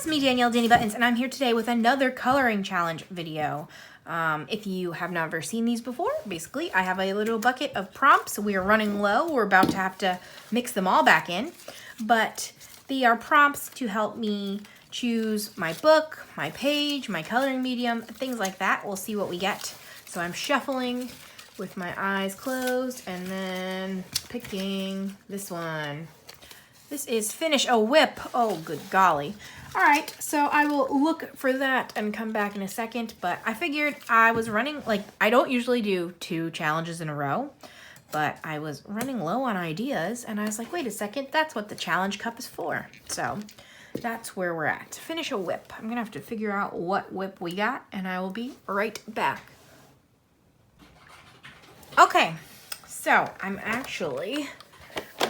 me, Danielle Danibuttons, and I'm here today with another coloring challenge video. If you have never seen these before, basically I have a little bucket of prompts. We are running low. We're about to have to mix them all back in, but they are prompts to help me choose my book, my page, my coloring medium, things like that. We'll see what we get. So I'm shuffling with my eyes closed and then picking this one. This is Finish a WIP. Oh, good golly. All right, so I will look for that and come back in a second, but I figured I was running, like, I don't usually do 2 challenges in a row, but I was running low on ideas, and I was like, wait a second, that's what the challenge cup is for. So that's where we're at. Finish a WIP. I'm gonna have to figure out what WIP we got, and I will be right back. Okay, so I'm actually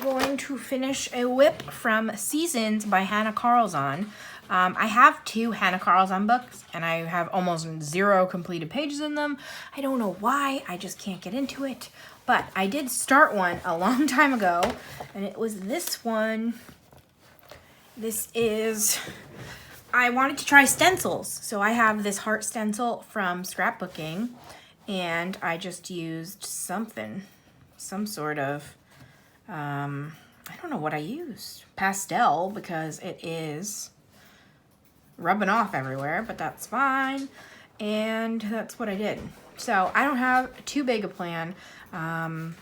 going to finish a WIP from Seasons by Hannah Carlzon. I have 2 Hannah Carlzon books and I have almost 0 completed pages in them. I don't know why, I just can't get into it. But I did start one a long time ago and it was this one. This is, I wanted to try stencils. So I have this heart stencil from scrapbooking and I just used something, some sort of I don't know what I used. Pastel, because it is rubbing off everywhere, but that's fine. And that's what I did. So I don't have too big a plan. I'm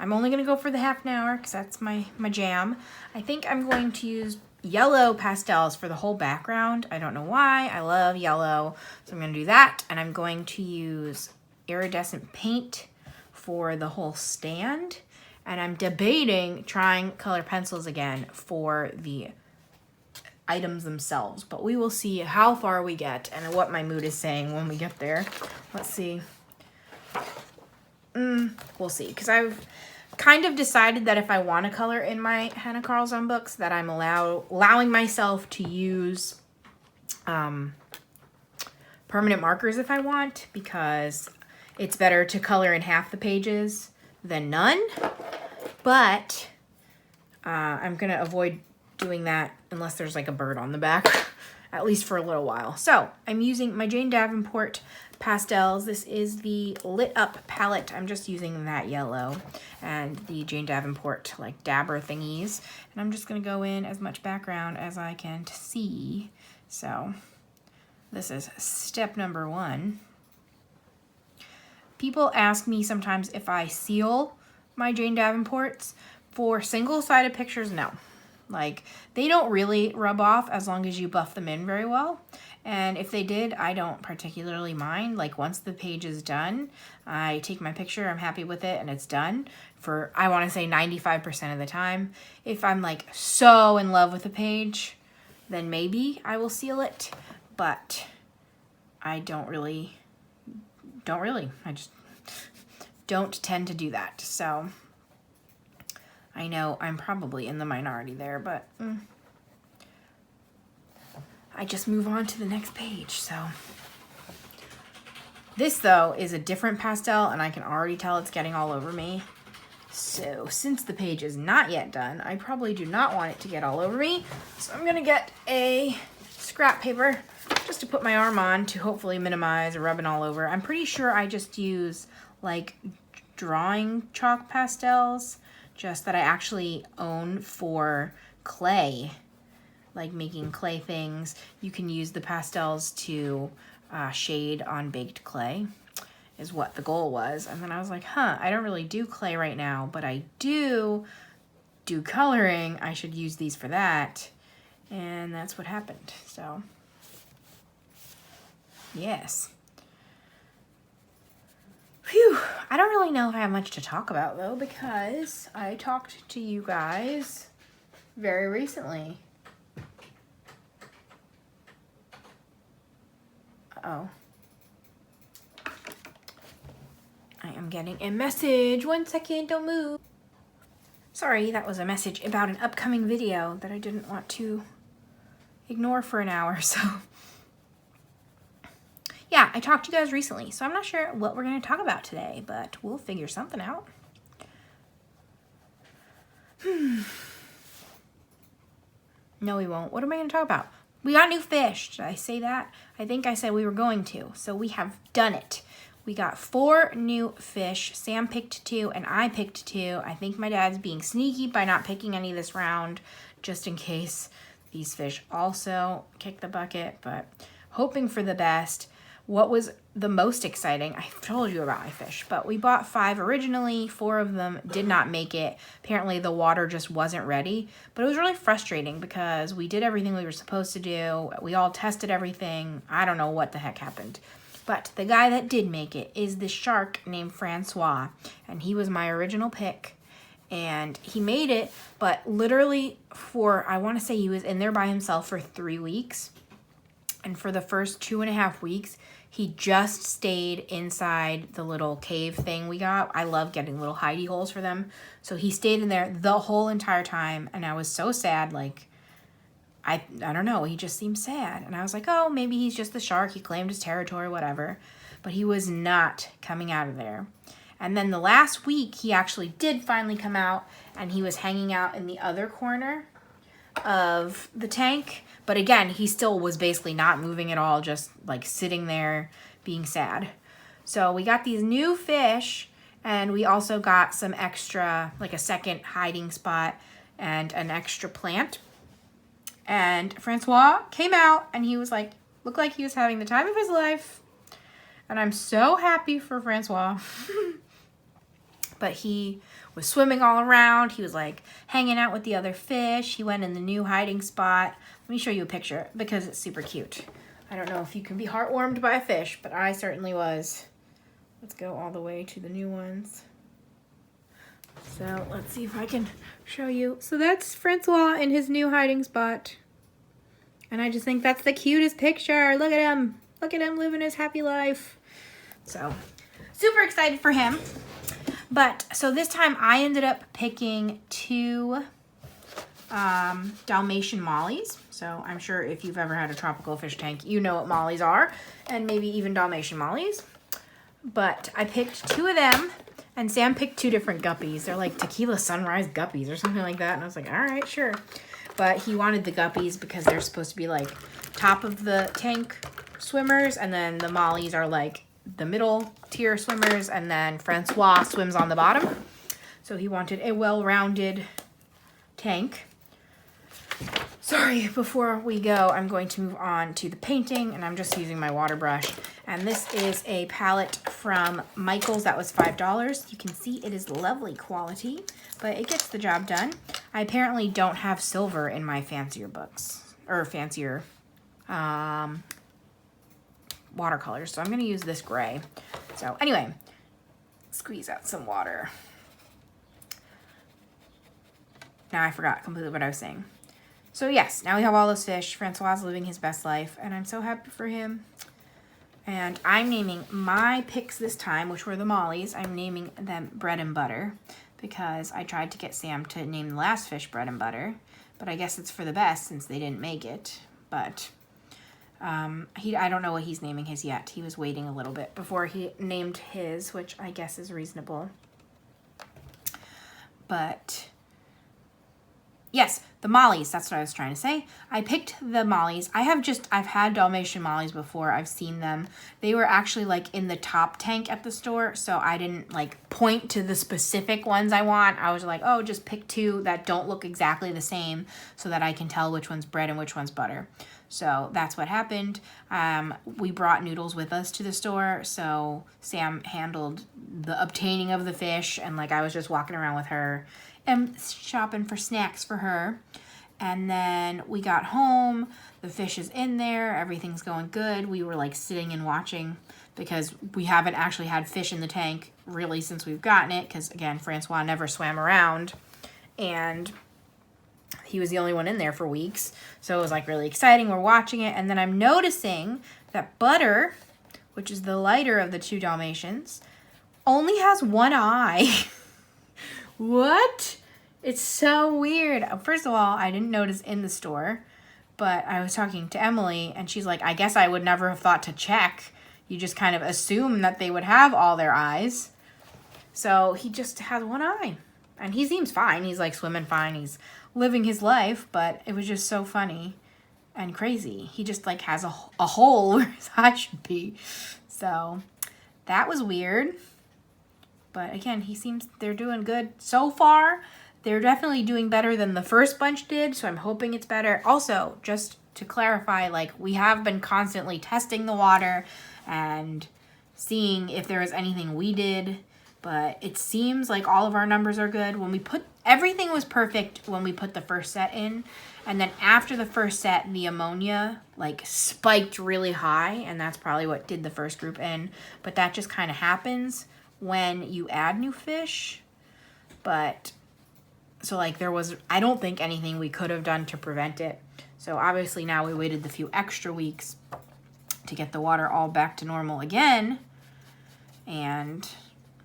only going to go for the half an hour because that's my jam. I think I'm going to use yellow pastels for the whole background. I don't know why. I love yellow. So I'm going to do that. And I'm going to use iridescent paint for the whole stand. And I'm debating trying color pencils again for the items themselves. But we will see how far we get and what my mood is saying when we get there. Let's see. We'll see. Because I've kind of decided that if I want to color in my Hannah Carlzon books, that I'm allowing myself to use permanent markers if I want. Because it's better to color in half the pages than none. But I'm going to avoid doing that unless there's like a bird on the back, at least for a little while. So I'm using my Jane Davenport pastels. This is the Lit Up palette. I'm just using that yellow and the Jane Davenport like dabber thingies. And I'm just going to go in as much background as I can see. So this is step number 1. People ask me sometimes if I seal my Jane Davenports. For single-sided pictures, no. Like, they don't really rub off as long as you buff them in very well. And if they did, I don't particularly mind. Like, once the page is done, I take my picture, I'm happy with it, and it's done for, I want to say 95% of the time. If I'm, like, so in love with the page, then maybe I will seal it. But I don't really. I just don't tend to do that. So I know I'm probably in the minority there, but I just move on to the next page. So this though is a different pastel and I can already tell it's getting all over me. So since the page is not yet done, I probably do not want it to get all over me. So I'm gonna get a scrap paper just to put my arm on to hopefully minimize rubbing all over. I'm pretty sure I just use like drawing chalk pastels, just that I actually own for clay, like making clay things. You can use the pastels to shade on baked clay is what the goal was. And then I was like, I don't really do clay right now, but I do coloring. I should use these for that. And that's what happened. So yes. Phew, I don't really know if I have much to talk about though, because I talked to you guys very recently. Uh-oh. I am getting a message. 1 second, don't move. Sorry, that was a message about an upcoming video that I didn't want to ignore for an hour, so. Yeah, I talked to you guys recently, so I'm not sure what we're going to talk about today, but we'll figure something out. No, we won't. What am I going to talk about? We got new fish. Did I say that? I think I said we were going to. So we have done it. We got 4 new fish. Sam picked 2 and I picked 2. I think my dad's being sneaky by not picking any this round, just in case these fish also kick the bucket, but hoping for the best. What was the most exciting? I told you about my fish, but we bought 5 originally. 4 of them did not make it. Apparently the water just wasn't ready, but it was really frustrating because we did everything we were supposed to do. We all tested everything. I don't know what the heck happened. But the guy that did make it is this shark named Francois, and he was my original pick. And he made it, but literally I want to say he was in there by himself for 3 weeks. And for the first 2.5 weeks, he just stayed inside the little cave thing we got. I love getting little hidey holes for them. So he stayed in there the whole entire time, and I was so sad, like, I don't know, he just seemed sad. And I was like, oh, maybe he's just the shark. He claimed his territory, whatever. But he was not coming out of there. And then the last week, he actually did finally come out, and he was hanging out in the other corner of the tank. But again, he still was basically not moving at all, just like sitting there being sad. So we got these new fish, and we also got some extra, like a second hiding spot and an extra plant. And Francois came out, and he was like, looked like he was having the time of his life. And I'm so happy for Francois. But he was swimming all around. He was like hanging out with the other fish. He went in the new hiding spot. Let me show you a picture because it's super cute. I don't know if you can be heartwarmed by a fish, but I certainly was. Let's go all the way to the new ones. So let's see if I can show you. So that's Francois in his new hiding spot. And I just think that's the cutest picture. Look at him. Look at him living his happy life. So super excited for him. But so this time I ended up picking 2 Dalmatian mollies. So I'm sure if you've ever had a tropical fish tank, you know what mollies are, and maybe even Dalmatian mollies. But I picked 2 of them, and Sam picked 2 different guppies. They're like tequila sunrise guppies or something like that. And I was like, all right, sure. But he wanted the guppies because they're supposed to be like top of the tank swimmers, and then the mollies are like the middle tier swimmers, and then Francois swims on the bottom. So he wanted a well-rounded tank. Sorry, before we go, I'm going to move on to the painting, and I'm just using my water brush. And this is a palette from Michael's that was $5. You can see it is lovely quality, but it gets the job done. I apparently don't have silver in my fancier books, or fancier watercolors, so I'm going to use this gray. So anyway, squeeze out some water. Now I forgot completely what I was saying. So yes, now we have all those fish. Francois is living his best life, and I'm so happy for him. And I'm naming my picks this time, which were the mollies, I'm naming them Bread and Butter, because I tried to get Sam to name the last fish Bread and Butter, but I guess it's for the best since they didn't make it. But I don't know what he's naming his yet. He was waiting a little bit before he named his, which I guess is reasonable. But yes, the mollies, that's what I was trying to say. I picked the mollies. I've had Dalmatian mollies before. I've seen them. They were actually like in the top tank at the store, so I didn't like point to the specific ones I want. I was like, oh, just pick 2 that don't look exactly the same so that I can tell which one's bread and which one's butter. So that's what happened. We brought noodles with us to the store, so Sam handled the obtaining of the fish, and like I was just walking around with her and shopping for snacks for her. And then we got home, the fish is in there, everything's going good. We were like sitting and watching because we haven't actually had fish in the tank really since we've gotten it, because again, Francois never swam around, and he was the only one in there for weeks. So it was like really exciting. We're watching it, and then I'm noticing that Butter, which is the lighter of the 2 Dalmatians, only has 1 eye. What? It's so weird. First of all, I didn't notice in the store, but I was talking to Emily, and she's like, I guess I would never have thought to check. You just kind of assume that they would have all their eyes. So he just has 1 eye, and he seems fine. He's like swimming fine. He's living his life, but it was just so funny. and crazy. He just like has a hole where his eye should be. So that was weird. But again, they're doing good so far. They're definitely doing better than the first bunch did, so I'm hoping it's better. Also, just to clarify, like, we have been constantly testing the water and seeing if there was anything we did, but it seems like all of our numbers are good. Everything was perfect when we put the first set in, and then after the first set, the ammonia, like, spiked really high, and that's probably what did the first group in, but that just kind of happens when you add new fish. But so like I don't think anything we could have done to prevent it. So obviously now we waited the few extra weeks to get the water all back to normal again, and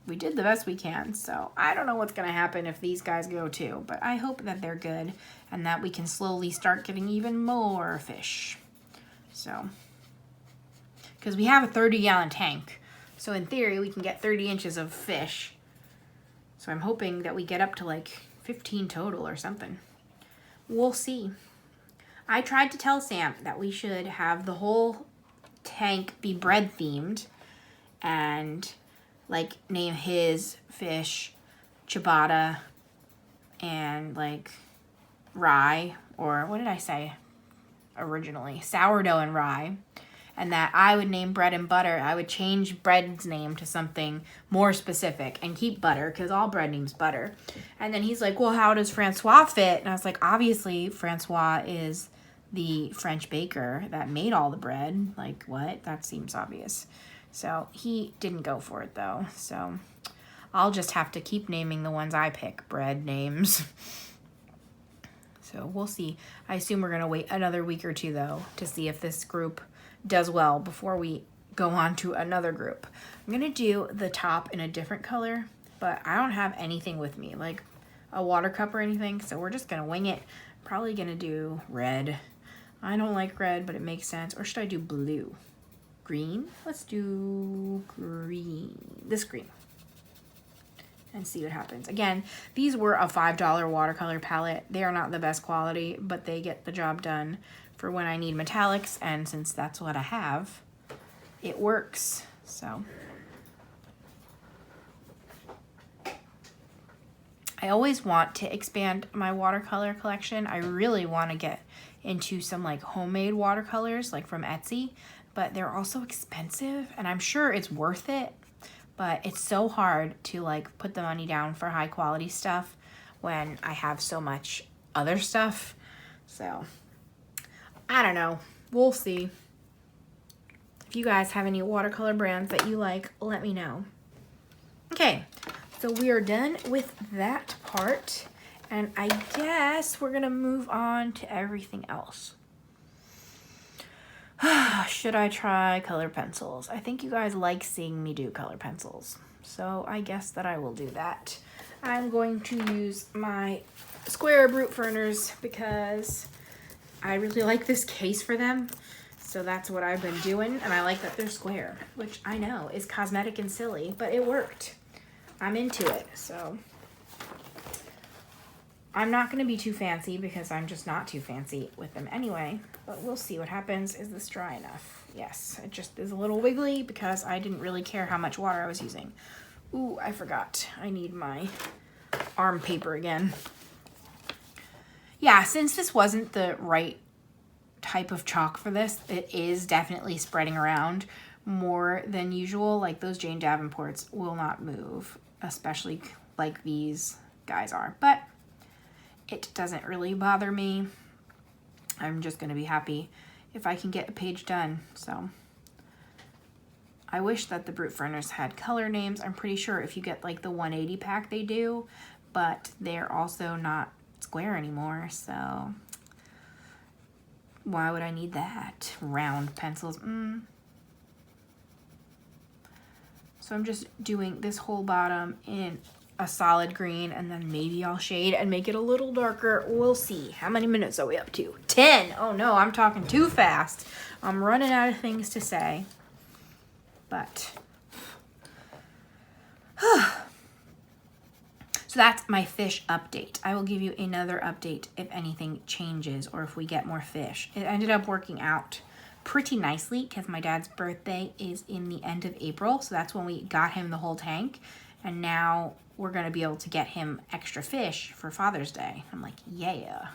we did the best we can. So I don't know what's going to happen if these guys go too, but I hope that they're good and that we can slowly start getting even more fish. So, because we have a 30-gallon tank. So in theory, we can get 30 inches of fish. So I'm hoping that we get up to like 15 total or something. We'll see. I tried to tell Sam that we should have the whole tank be bread themed and like name his fish ciabatta and like rye, or what did I say originally? Sourdough and rye. And that I would name bread and butter. I would change bread's name to something more specific and keep butter, because all bread names butter. And then he's like, well, how does Francois fit? And I was like, obviously, Francois is the French baker that made all the bread. Like, what? That seems obvious. So he didn't go for it, though. So I'll just have to keep naming the ones I pick bread names. So we'll see. I assume we're going to wait another week or two, though, to see if this group does well before we go on to another group. I'm going to do the top in a different color, but I don't have anything with me, like a water cup or anything, so we're just going to wing it. Probably going to do red. I don't like red, but it makes sense. Or should I do blue? Green? Let's do green. This green. And see what happens. Again, these were a $5 watercolor palette. They are not the best quality, but they get the job done for when I need metallics, and since that's what I have, it works. So I always want to expand my watercolor collection. I really want to get into some like homemade watercolors, like from Etsy, but they're also expensive, and I'm sure it's worth it, but it's so hard to like put the money down for high quality stuff when I have so much other stuff. So I don't know. We'll see. If you guys have any watercolor brands that you like, let me know. Okay, so we are done with that part, and I guess we're gonna move on to everything else. Should I try color pencils? I think you guys like seeing me do color pencils, so I guess that I will do that. I'm going to use my square Brute Furners because I really like this case for them, so that's what I've been doing, and I like that they're square, which I know is cosmetic and silly, but it worked. I'm into it, so I'm not going to be too fancy because I'm just not too fancy with them anyway, but we'll see what happens. Is this dry enough? Yes, it just is a little wiggly because I didn't really care how much water I was using. Ooh, I forgot. I need my arm paper again. Yeah, since this wasn't the right type of chalk for this, it is definitely spreading around more than usual. Like those Jane Davenports will not move, especially like these guys are. But it doesn't really bother me. I'm just going to be happy if I can get a page done. So I wish that the Brute Furners had color names. I'm pretty sure if you get like the 180 pack they do, but they're also not square anymore, so why would I need that? Round pencils. So I'm just doing this whole bottom in a solid green, and then maybe I'll shade and make it a little darker. We'll see. How many minutes are we up to? 10. Oh no, I'm talking too fast. I'm running out of things to say. But So that's my fish update. I will give you another update if anything changes or if we get more fish. It ended up working out pretty nicely because my dad's birthday is in the end of April. So that's when we got him the whole tank. And now we're going to be able to get him extra fish for Father's Day. I'm like, yeah,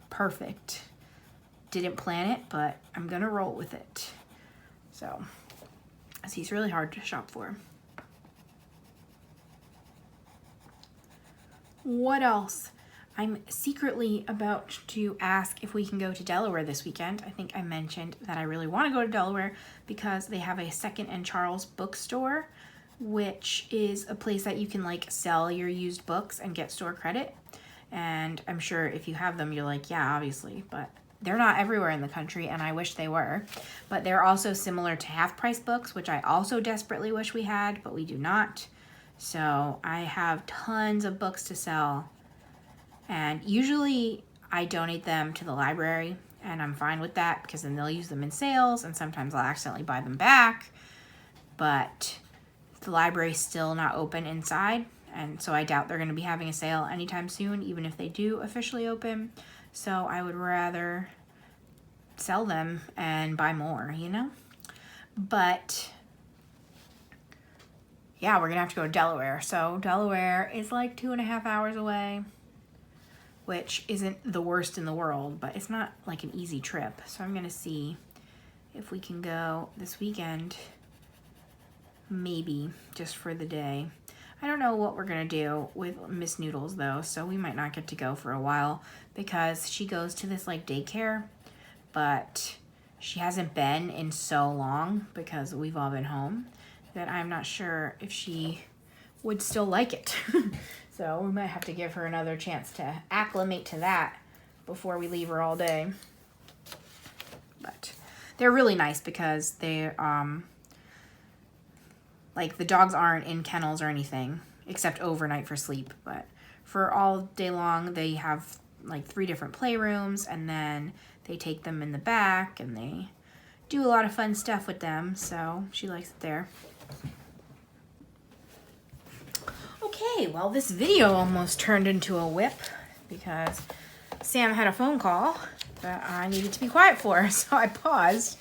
perfect. Didn't plan it, but I'm going to roll with it. So, as he's really hard to shop for. What else? I'm secretly about to ask if we can go to Delaware this weekend. I think I mentioned that I really want to go to Delaware because they have a Second and Charles bookstore, which is a place that you can like sell your used books and get store credit. And I'm sure if you have them, you're like, yeah, obviously, but they're not everywhere in the country, and I wish they were. But they're also similar to half-price books, which I also desperately wish we had, but we do not. So I have tons of books to sell, and usually I donate them to the library, and I'm fine with that because then they'll use them in sales, and sometimes I'll accidentally buy them back. But the library's still not open inside, and so I doubt they're going to be having a sale anytime soon, even if they do officially open. So I would rather sell them and buy more, you know? But yeah, we're gonna have to go to Delaware. So Delaware is like 2.5 hours away, which isn't the worst in the world, but it's not like an easy trip. So I'm gonna see if we can go this weekend, maybe just for the day. I don't know what we're gonna do with Miss Noodles though, so we might not get to go for a while because she goes to this like daycare, but she hasn't been in so long because we've all been home that I'm not sure if she would still like it. So we might have to give her another chance to acclimate to that before we leave her all day. But they're really nice because they like the dogs aren't in kennels or anything except overnight for sleep, but for all day long they have like 3 different playrooms, and then they take them in the back and they do a lot of fun stuff with them, so she likes it there. Okay, well this video almost turned into a WIP because Sam had a phone call that I needed to be quiet for, so I paused.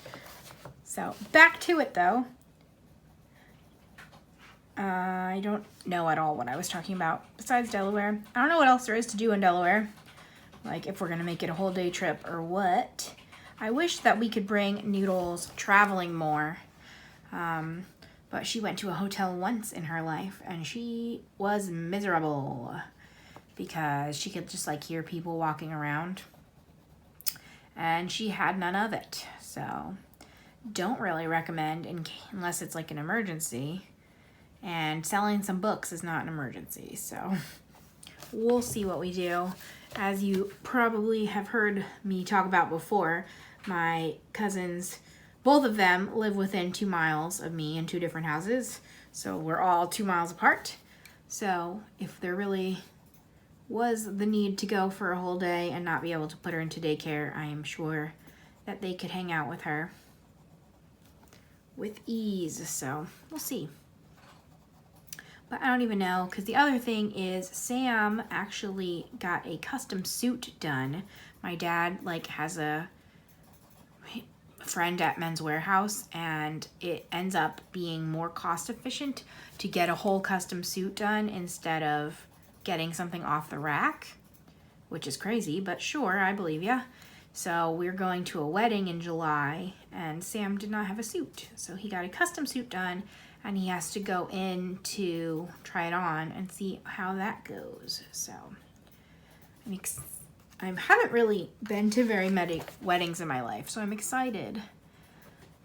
So back to it though. I don't know at all what I was talking about besides Delaware. I don't know what else there is to do in Delaware, like if we're gonna make it a whole day trip or what. I wish that we could bring Noodles traveling more, but she went to a hotel once in her life and she was miserable because she could just like hear people walking around and she had none of it. So don't really recommend unless it's like an emergency. And selling some books is not an emergency, so we'll see what we do. As you probably have heard me talk about before, my cousins, both of them live within 2 miles of me in 2 different houses, so we're all 2 miles apart. So if there really was the need to go for a whole day and not be able to put her into daycare, I am sure that they could hang out with her with ease, so we'll see. But I don't even know, because the other thing is Sam actually got a custom suit done. My dad like has a friend at Men's Warehouse, and it ends up being more cost efficient to get a whole custom suit done instead of getting something off the rack, which is crazy, but sure, I believe ya. So we're going to a wedding in July, and Sam did not have a suit, so he got a custom suit done. And he has to go in to try it on and see how that goes. So I haven't really been to very many weddings in my life, so I'm excited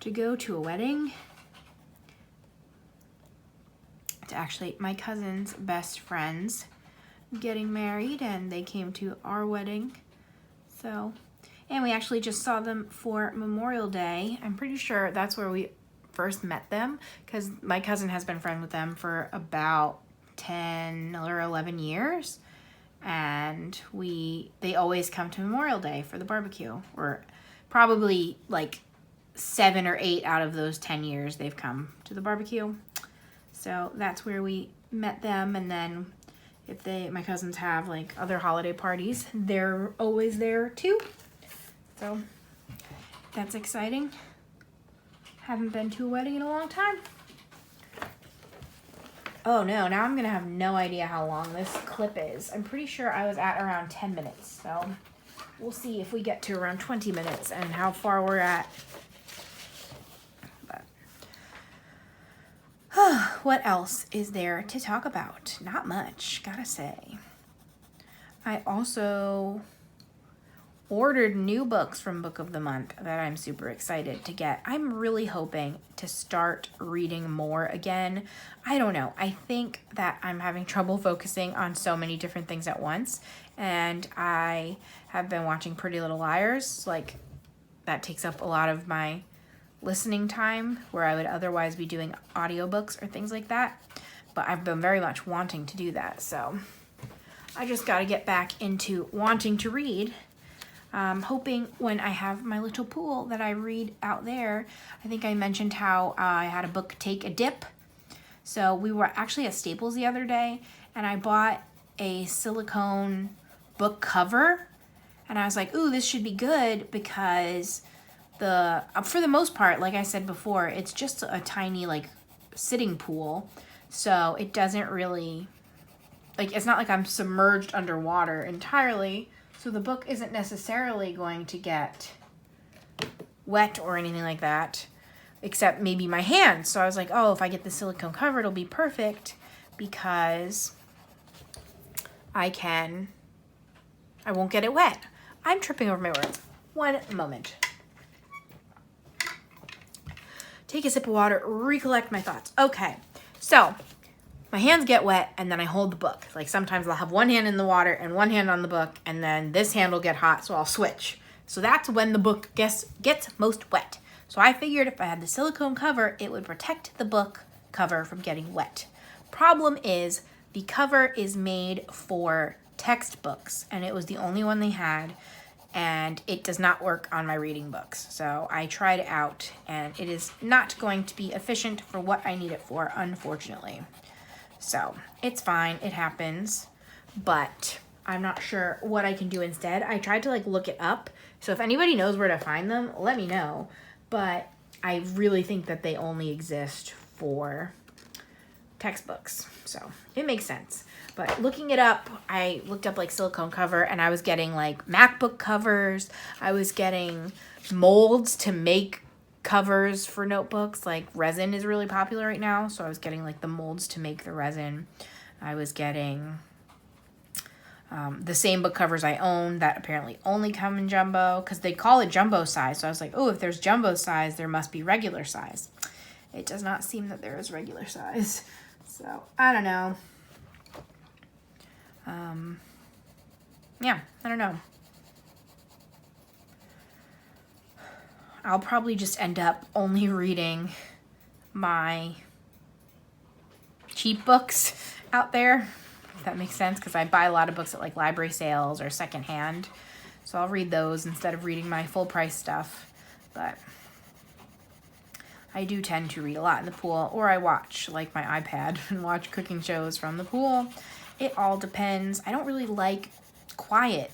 to go to a wedding. It's actually my cousin's best friends getting married, and they came to our wedding. So, and we actually just saw them for Memorial Day. I'm pretty sure that's where we first met them, because my cousin has been friends with them for about 10 or 11 years, and they always come to Memorial Day for the barbecue, or probably like 7 or 8 out of those 10 years they've come to the barbecue. So that's where we met them, and then if my cousins have like other holiday parties, they're always there too. So that's exciting. Haven't been to a wedding in a long time. Oh no, now I'm gonna have no idea how long this clip is. I'm pretty sure I was at around 10 minutes, so we'll see if we get to around 20 minutes and how far we're at. But what else is there to talk about? Not much, gotta say. I also ordered new books from Book of the Month that I'm super excited to get. I'm really hoping to start reading more again. I don't know. I think that I'm having trouble focusing on so many different things at once. And I have been watching Pretty Little Liars. Like, that takes up a lot of my listening time where I would otherwise be doing audiobooks or things like that. But I've been very much wanting to do that. So I just got to get back into wanting to read. Hoping when I have my little pool that I read out there. I think I mentioned how I had a book take a dip. So we were actually at Staples the other day and I bought a silicone book cover and I was like, ooh, this should be good because for the most part, like I said before, it's just a tiny like sitting pool. So it doesn't really, like, it's not like I'm submerged underwater entirely. So the book isn't necessarily going to get wet or anything like that, except maybe my hands. So I was like, oh, if I get the silicone cover, it'll be perfect because I won't get it wet. I'm tripping over my words. One moment. Take a sip of water, recollect my thoughts. Okay, so my hands get wet and then I hold the book. Like sometimes I'll have one hand in the water and one hand on the book and then this hand will get hot, so I'll switch. So that's when the book gets most wet. So I figured if I had the silicone cover, it would protect the book cover from getting wet. Problem is, the cover is made for textbooks and it was the only one they had and it does not work on my reading books. So I tried it out and it is not going to be efficient for what I need it for, unfortunately. So it's fine, it happens, but I'm not sure what I can do instead. I tried to like look it up, so if anybody knows where to find them, let me know. But I really think that they only exist for textbooks, so it makes sense. But looking it up, I looked up like silicone cover and I was getting like MacBook covers, I was getting molds to make covers for notebooks. Like resin is really popular right now, so I was getting like the molds to make the resin. I was getting the same book covers I own that apparently only come in jumbo because they call it jumbo size. So I was like, oh, if there's jumbo size, there must be regular size. It does not seem that there is regular size, so I don't know. Yeah, I don't know. I'll probably just end up only reading my cheap books out there, if that makes sense, because I buy a lot of books at like library sales or secondhand. So I'll read those instead of reading my full price stuff. But I do tend to read a lot in the pool, or I watch like my iPad and watch cooking shows from the pool. It all depends. I don't really like quiet,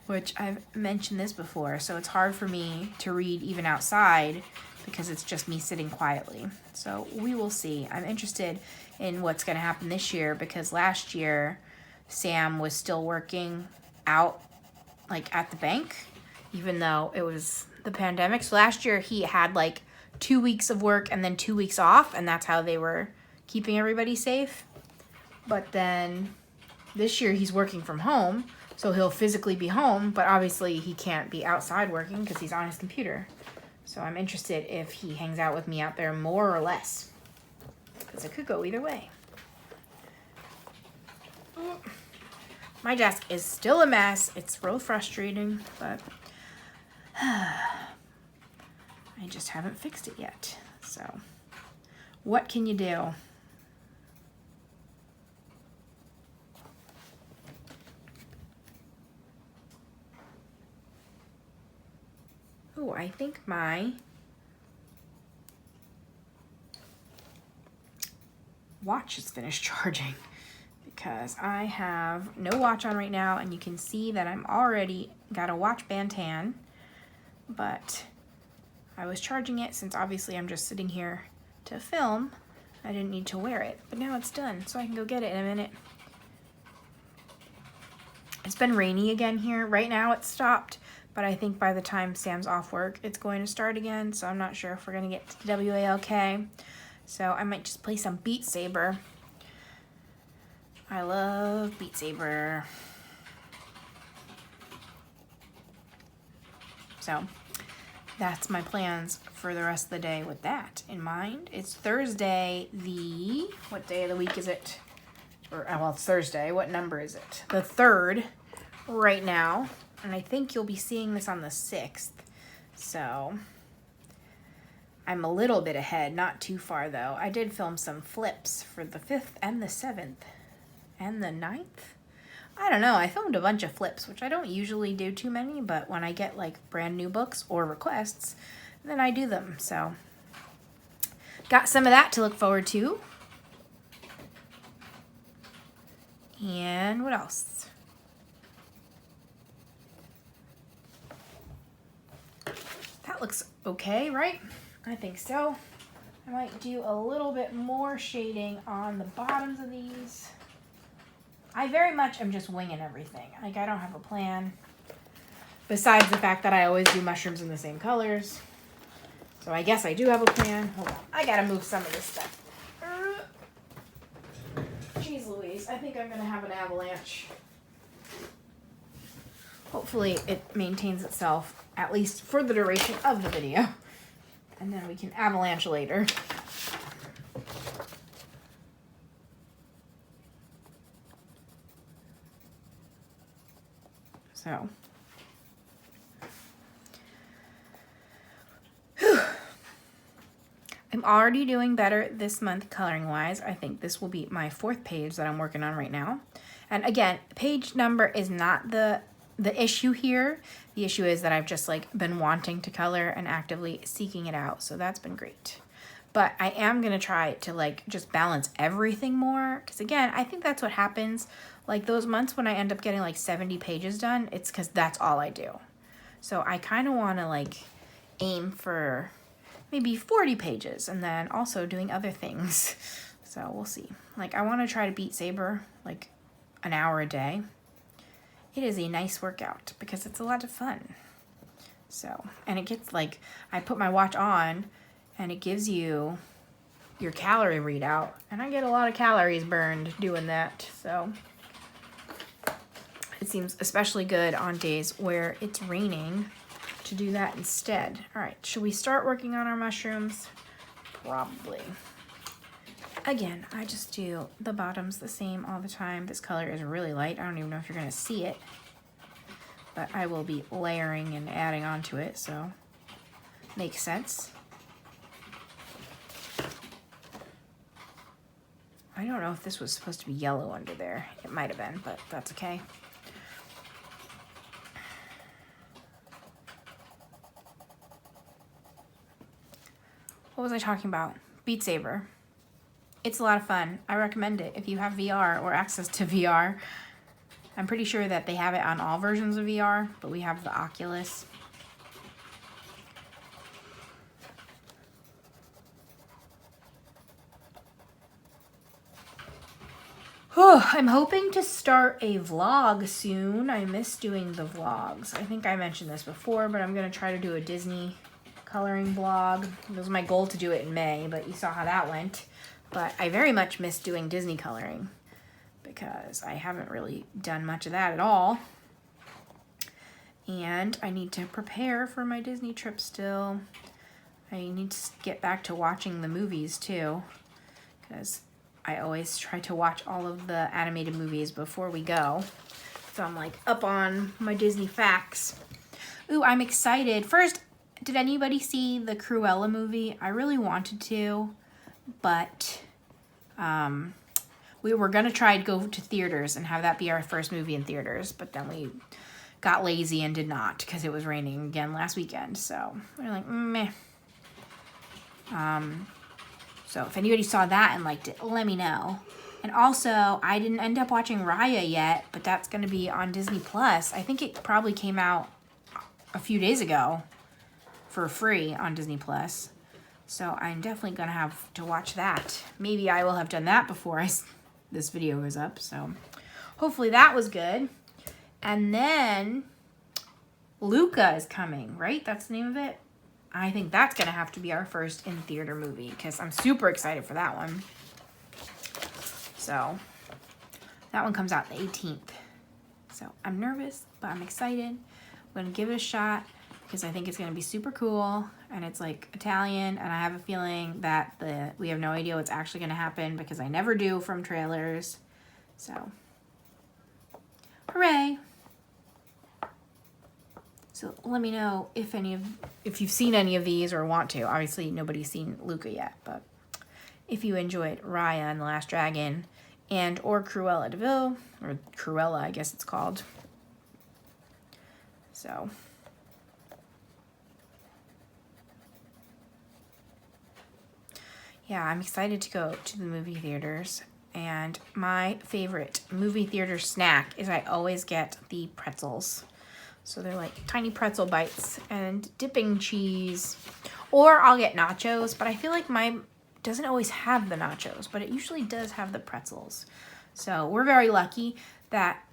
which I've mentioned this before, so it's hard for me to read even outside because it's just me sitting quietly. So we will see. I'm interested in what's going to happen this year because last year Sam was still working out like at the bank, even though it was the pandemic. So last year he had like 2 weeks of work and then 2 weeks off, and that's how they were keeping everybody safe. But then this year he's working from home, so he'll physically be home, but obviously he can't be outside working because he's on his computer. So I'm interested if he hangs out with me out there more or less, because it could go either way. My desk is still a mess. It's real frustrating, but I just haven't fixed it yet. So what can you do? Oh, I think my watch is finished charging because I have no watch on right now, and you can see that I'm already got a watch band tan, but I was charging it since obviously I'm just sitting here to film. I didn't need to wear it, but now it's done, so I can go get it in a minute. It's been rainy again here. Right now it stopped, but I think by the time Sam's off work, it's going to start again, so I'm not sure if we're going to get to WALK. So I might just play some Beat Saber. I love Beat Saber. So that's my plans for the rest of the day with that in mind. It's Thursday, what day of the week is it? Well, it's Thursday. What number is it? The 3rd right now. And I think you'll be seeing this on the 6th. So I'm a little bit ahead, not too far though. I did film some flips for the 5th and the 7th and the 9th. I don't know. I filmed a bunch of flips, which I don't usually do too many, but when I get like brand new books or requests, then I do them. So got some of that to look forward to. And what else? That looks okay, right? I think so. I might do a little bit more shading on the bottoms of these. I very much am just winging everything. Like, I don't have a plan. Besides the fact that I always do mushrooms in the same colors. So I guess I do have a plan. Hold on. I gotta move some of this stuff. Jeez Louise, I think I'm gonna have an avalanche. Hopefully it maintains itself, at least for the duration of the video. And then we can avalanche later. So. Whew. I'm already doing better this month coloring wise. I think this will be my 4th page that I'm working on right now. And again, page number is not the issue here. The issue is that I've just like been wanting to color and actively seeking it out. So that's been great. But I am going to try to like just balance everything more. Because again, I think that's what happens. Like those months when I end up getting like 70 pages done, it's because that's all I do. So I kind of want to like aim for maybe 40 pages and then also doing other things. So we'll see. Like I want to try to beat Saber like an hour a day. It is a nice workout because it's a lot of fun. So, and it gets like, I put my watch on and it gives you your calorie readout, and I get a lot of calories burned doing that. So it seems especially good on days where it's raining to do that instead. All right, should we start working on our mushrooms? Probably. Again, I just do the bottoms the same all the time. This color is really light. I don't even know if you're gonna see it, but I will be layering and adding onto it, so makes sense. I don't know if this was supposed to be yellow under there. It might have been, but that's okay. What was I talking about? Beat Saber. It's a lot of fun. I recommend it if you have VR or access to VR. I'm pretty sure that they have it on all versions of VR, but we have the Oculus. I'm hoping to start a vlog soon. I miss doing the vlogs. I think I mentioned this before, but I'm going to try to do a Disney coloring vlog. It was my goal to do it in May, but you saw how that went. But I very much miss doing Disney coloring because I haven't really done much of that at all. And I need to prepare for my Disney trip still. I need to get back to watching the movies too, because I always try to watch all of the animated movies before we go. So I'm like up on my Disney facts. Ooh, I'm excited. First, did anybody see the Cruella movie? I really wanted to, but we were gonna try to go to theaters and have that be our first movie in theaters, but then we got lazy and did not because it was raining again last weekend. So we're like, meh. So if anybody saw that and liked it, let me know. And also, I didn't end up watching Raya yet, but that's going to be on Disney Plus. I think it probably came out a few days ago for free on Disney Plus. So I'm definitely going to have to watch that. Maybe I will have done that before this video goes up. So hopefully that was good. And then Luca is coming, right? That's the name of it. I think that's going to have to be our first in-theater movie because I'm super excited for that one. So that one comes out the 18th. So I'm nervous, but I'm excited. I'm going to give it a shot because I think it's going to be super cool. And it's like Italian. And I have a feeling that we have no idea what's actually going to happen because I never do from trailers. So, hooray. So let me know if you've seen any of these or want to. Obviously, nobody's seen Luca yet, but if you enjoyed Raya and the Last Dragon and or Cruella de Vil, or Cruella, I guess it's called. So yeah, I'm excited to go to the movie theaters. And my favorite movie theater snack is I always get the pretzels. So they're like tiny pretzel bites and dipping cheese. Or I'll get nachos, but I feel like mine doesn't always have the nachos, but it usually does have the pretzels. So we're very lucky that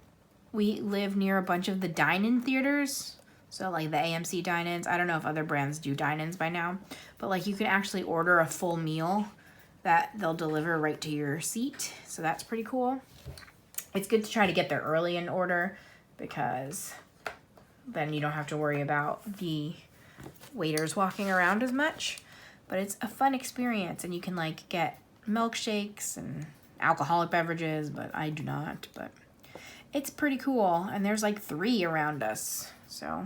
we live near a bunch of the dine-in theaters. So like the AMC dine-ins. I don't know if other brands do dine-ins by now, but like you can actually order a full meal that they'll deliver right to your seat. So that's pretty cool. It's good to try to get there early and order because then you don't have to worry about the waiters walking around as much. But it's a fun experience, and you can like get milkshakes and alcoholic beverages, but I do not. But it's pretty cool, and there's like 3 around us, so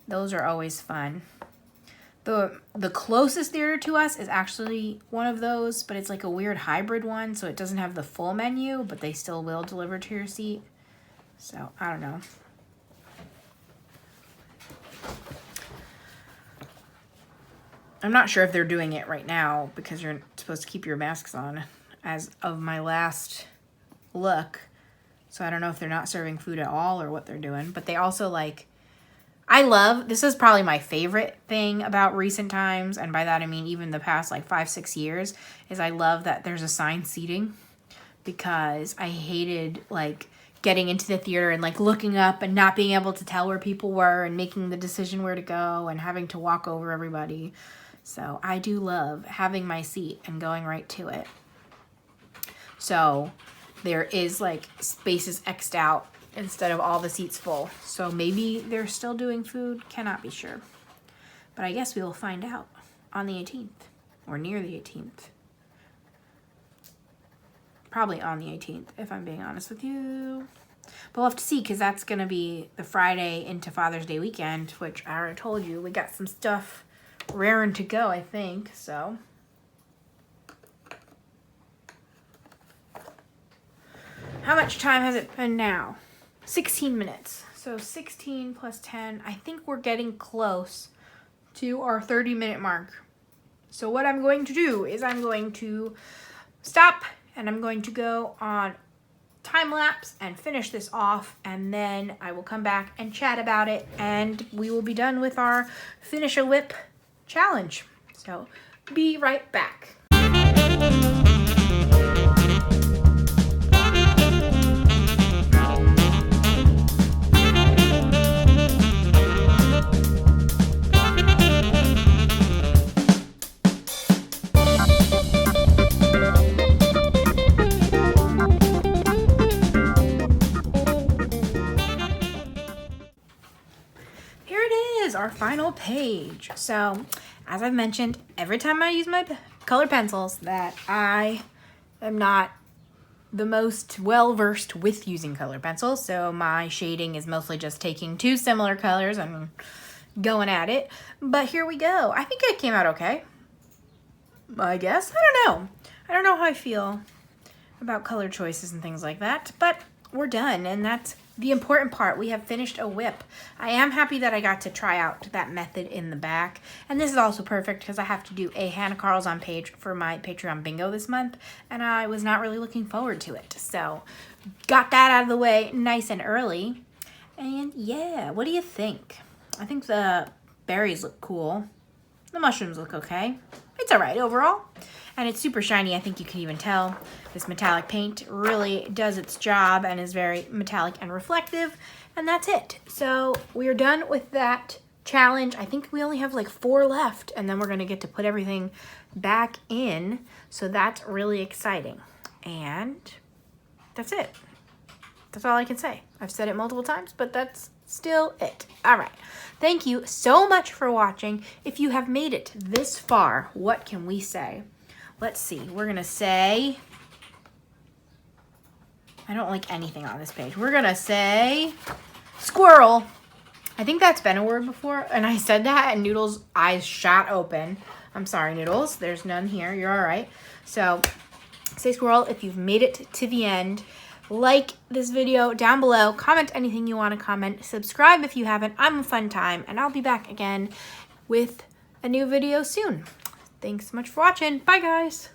those are always fun. The closest theater to us is actually one of those, but it's like a weird hybrid one, so it doesn't have the full menu, but they still will deliver to your seat. So I don't know. I'm not sure if they're doing it right now because you're supposed to keep your masks on as of my last look. So I don't know if they're not serving food at all or what they're doing. But they also this is probably my favorite thing about recent times. And by that I mean even the past like 5-6 years is I love that there's assigned seating because I hated like getting into the theater and like looking up and not being able to tell where people were and making the decision where to go and having to walk over everybody. So I do love having my seat and going right to it. So there is like spaces X'd out instead of all the seats full. So maybe they're still doing food. Cannot be sure. But I guess we will find out on the 18th or near the 18th. Probably on the 18th, if I'm being honest with you. But we'll have to see because that's going to be the Friday into Father's Day weekend, which I already told you. We got some stuff raring to go, I think, so. How much time has it been now? 16 minutes. So 16 plus 10. I think we're getting close to our 30-minute mark. So what I'm going to do is I'm going to stop and I'm going to go on time lapse and finish this off, and then I will come back and chat about it, and we will be done with our finish a WIP challenge. So be right back. Our final page. So as I've mentioned, every time I use my colored pencils that I am not the most well versed with using colored pencils, so my shading is mostly just taking 2 similar colors and going at it. But here we go. I think it came out okay, I guess. I don't know how I feel about color choices and things like that, but we're done, and that's the important part, we have finished a WIP. I am happy that I got to try out that method in the back. And this is also perfect because I have to do a Hannah Carlson page for my Patreon bingo this month. And I was not really looking forward to it. So got that out of the way nice and early. And yeah, what do you think? I think the berries look cool. The mushrooms look okay. It's all right overall. And it's super shiny, I think you can even tell. This metallic paint really does its job and is very metallic and reflective. And that's it. So we're done with that challenge. I think we only have like 4 left, and then we're gonna get to put everything back in. So that's really exciting. And that's it. That's all I can say. I've said it multiple times, but that's still it. All right. Thank you so much for watching. If you have made it this far, what can we say? Let's see. We're going to say, I don't like anything on this page. We're going to say squirrel. I think that's been a word before, and I said that, and Noodles' eyes shot open. I'm sorry, Noodles. There's none here. You're all right. So say squirrel if you've made it to the end. Like this video down below. Comment anything you want to comment. Subscribe if you haven't. I'm a fun time, and I'll be back again with a new video soon. Thanks so much for watching. Bye, guys.